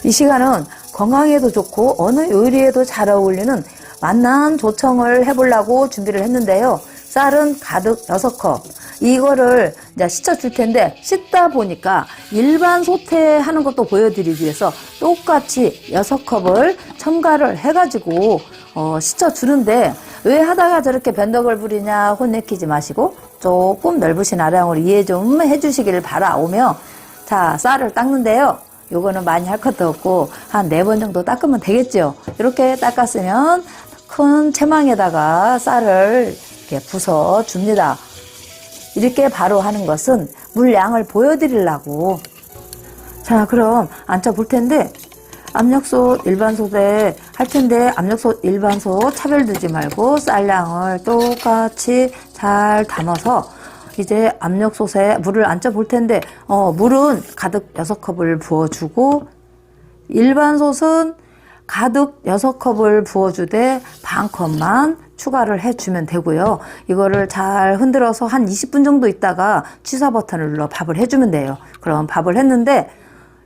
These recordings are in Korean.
이 시간은 건강에도 좋고 어느 요리에도 잘 어울리는 맛난 조청을 해보려고 준비를 했는데요. 쌀은 가득 6컵. 이거를 이제 씻어줄 텐데, 씻다 보니까 일반 소태하는 것도 보여드리기 위해서 똑같이 6컵을 첨가를 해가지고 씻어주는데, 왜 하다가 저렇게 변덕을 부리냐 혼내키지 마시고 조금 넓으신 아량으로 이해 좀 해주시기를 바라오며, 자, 쌀을 닦는데요. 요거는 많이 할 것도 없고 한 4번 정도 닦으면 되겠죠. 이렇게 닦았으면 큰 채망에다가 쌀을 이렇게 부숴 줍니다. 이렇게 바로 하는 것은 물량을 보여드리려고. 자, 그럼 앉혀 볼 텐데, 압력솥, 일반솥에 할 텐데, 압력솥, 일반솥 차별 두지 말고 쌀량을 똑같이 잘 담아서 이제 압력솥에 물을 앉혀 볼 텐데, 물은 가득 6컵을 부어주고, 일반솥은 가득 6컵을 부어주되 반컵만 추가를 해주면 되고요. 이거를 잘 흔들어서 한 20분 정도 있다가 취사 버튼을 눌러 밥을 해주면 돼요. 그럼 밥을 했는데,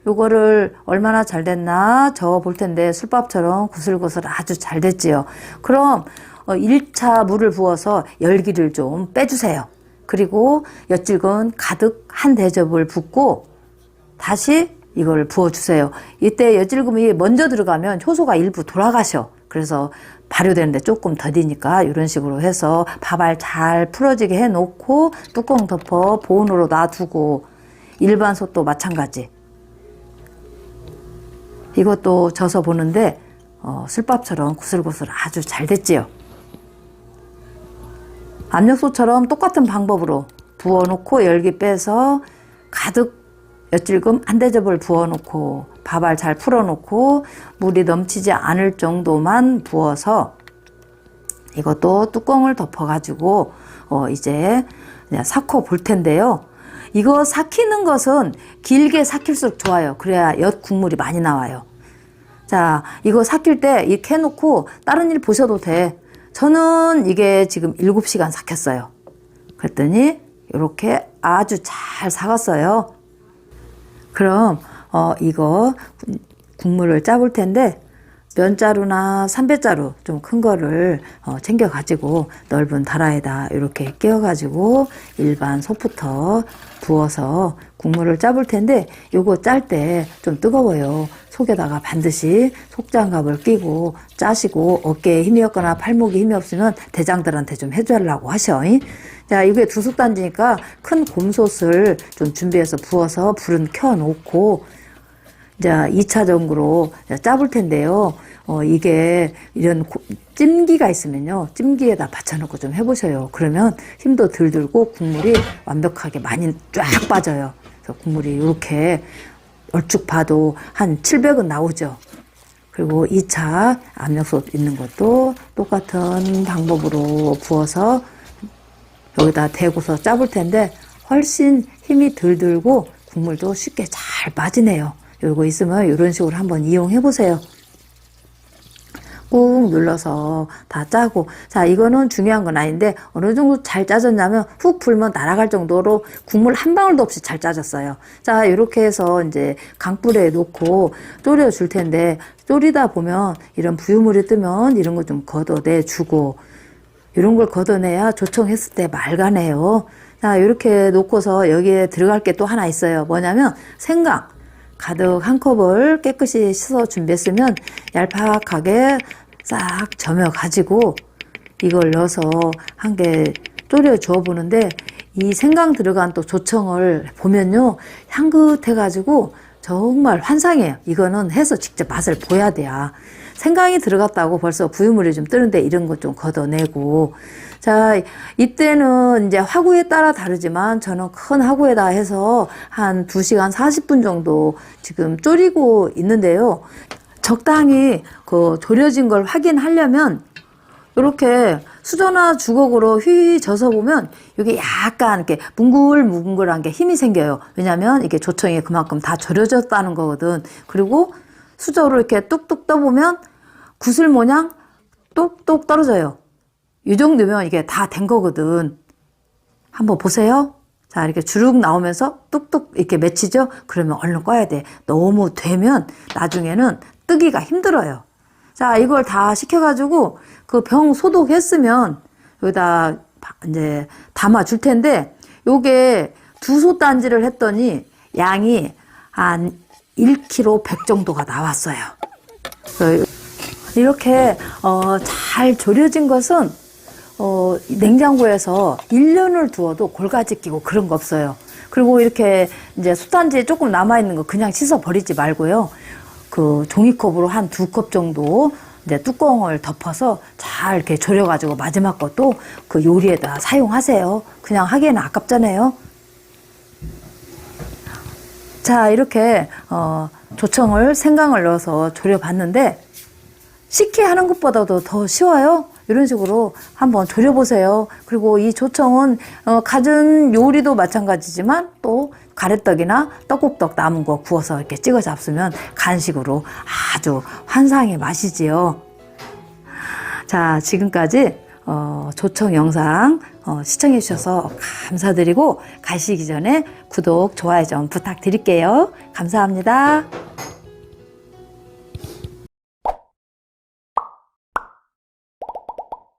요거를 얼마나 잘 됐나 저어 볼 텐데, 술밥처럼 구슬구슬 아주 잘 됐지요. 그럼 1차 물을 부어서 열기를 좀 빼주세요. 그리고 엿질근 가득 한 대접을 붓고 다시 이걸 부어주세요. 이때 엿질금이 먼저 들어가면 효소가 일부 돌아가셔. 그래서 발효되는데 조금 더디니까 이런 식으로 해서 밥알 잘 풀어지게 해놓고 뚜껑 덮어 보온으로 놔두고, 일반솥도 마찬가지. 이것도 져서 보는데 술밥처럼 구슬구슬 아주 잘 됐지요. 압력솥처럼 똑같은 방법으로 부어놓고 열기 빼서 가득 엿질금 한 대접을 부어놓고 밥알 잘 풀어놓고 물이 넘치지 않을 정도만 부어서 이것도 뚜껑을 덮어가지고 이제 그냥 삭혀 볼 텐데요. 이거 삭히는 것은 길게 삭힐수록 좋아요. 그래야 엿 국물이 많이 나와요. 자, 이거 삭힐 때 이렇게 해놓고 다른 일 보셔도 돼. 저는 이게 지금 7시간 삭혔어요. 그랬더니 이렇게 아주 잘 삭았어요. 그럼 이거 국물을 짜볼 텐데, 면자루나 삼배자루 좀 큰 거를 챙겨 가지고 넓은 다라에다 이렇게 끼워 가지고 일반 솥부터 부어서 국물을 짜볼 텐데, 요거 짤 때 좀 뜨거워요. 속에다가 반드시 속장갑을 끼고 짜시고, 어깨에 힘이 없거나 팔목에 힘이 없으면 대장들한테 좀 해주려고 하셔. 자, 이게 2솥단지니까 큰 곰솥을 좀 준비해서 부어서 불은 켜놓고, 이제 2차적으로 짜볼 텐데요. 이게 이런 찜기가 있으면요, 찜기에다 받쳐놓고 좀 해보셔요. 그러면 힘도 덜 들고 국물이 완벽하게 많이 쫙 빠져요. 그래서 국물이 이렇게 얼쭉 봐도 한 700은 나오죠. 그리고 2차 압력솥 있는 것도 똑같은 방법으로 부어서 여기다 대고서 짜볼 텐데, 훨씬 힘이 덜 들고 국물도 쉽게 잘 빠지네요. 요거 있으면 이런 식으로 한번 이용해 보세요. 꾹 눌러서 다 짜고. 자, 이거는 중요한 건 아닌데 어느 정도 잘 짜졌냐면 훅 불면 날아갈 정도로 국물 한 방울도 없이 잘 짜졌어요. 자, 이렇게 해서 이제 강불에 놓고 졸여 줄 텐데, 졸이다 보면 이런 부유물이 뜨면 이런 거 좀 걷어내 주고, 이런 걸 걷어내야 조청했을 때 맑아내요. 자, 이렇게 놓고서 여기에 들어갈 게 또 하나 있어요. 뭐냐면 생강 가득 한 컵을 깨끗이 씻어 준비했으면 얄팍하게 싹 저며 가지고 이걸 넣어서 한 개 졸여 주어 보는데, 이 생강 들어간 또 조청을 보면요, 향긋해 가지고 정말 환상이에요. 이거는 해서 직접 맛을 보야 돼요. 생강이 들어갔다고 벌써 부유물이 좀 뜨는데 이런 거 좀 걷어내고. 자, 이때는 이제 화구에 따라 다르지만 저는 큰 화구에다 해서 한 2시간 40분 정도 지금 졸이고 있는데요. 적당히 그 졸여진 걸 확인하려면 이렇게 수저나 주걱으로 휘 져서 보면 이게 약간 이렇게 뭉글뭉글한 게 힘이 생겨요. 왜냐면 이게 조청이 그만큼 다 졸여졌다는 거거든. 그리고 수저로 이렇게 뚝뚝 떠보면 구슬 모양 똑똑 떨어져요. 이 정도면 이게 다 된 거거든. 한번 보세요. 자, 이렇게 주룩 나오면서 뚝뚝 이렇게 맺히죠? 그러면 얼른 꺼야 돼. 너무 되면 나중에는 뜨기가 힘들어요. 자, 이걸 다 시켜가지고 그 병 소독했으면 여기다 이제 담아 줄 텐데, 요게 2솥단지를 했더니 양이 한 1kg 100 정도가 나왔어요. 이렇게 잘 졸여진 것은 냉장고에서 1년을 두어도 골가지 끼고 그런 거 없어요. 그리고 이렇게 이제 솥단지에 조금 남아있는 거 그냥 씻어 버리지 말고요. 그 종이컵으로 한 2컵 정도 이제 뚜껑을 덮어서 잘 이렇게 졸여가지고 마지막 것도 그 요리에다 사용하세요. 그냥 하기에는 아깝잖아요. 자, 이렇게 조청을 생강을 넣어서 졸여봤는데 쉽게 하는 것보다도 더 쉬워요. 이런 식으로 한번 졸여보세요. 그리고 이 조청은 갖은 요리도 마찬가지지만 또 가래떡이나 떡국떡 남은 거 구워서 이렇게 찍어 잡수면 간식으로 아주 환상의 맛이지요. 자, 지금까지 조청 영상 시청해 주셔서 감사드리고, 가시기 전에 구독, 좋아요 좀 부탁드릴게요. 감사합니다.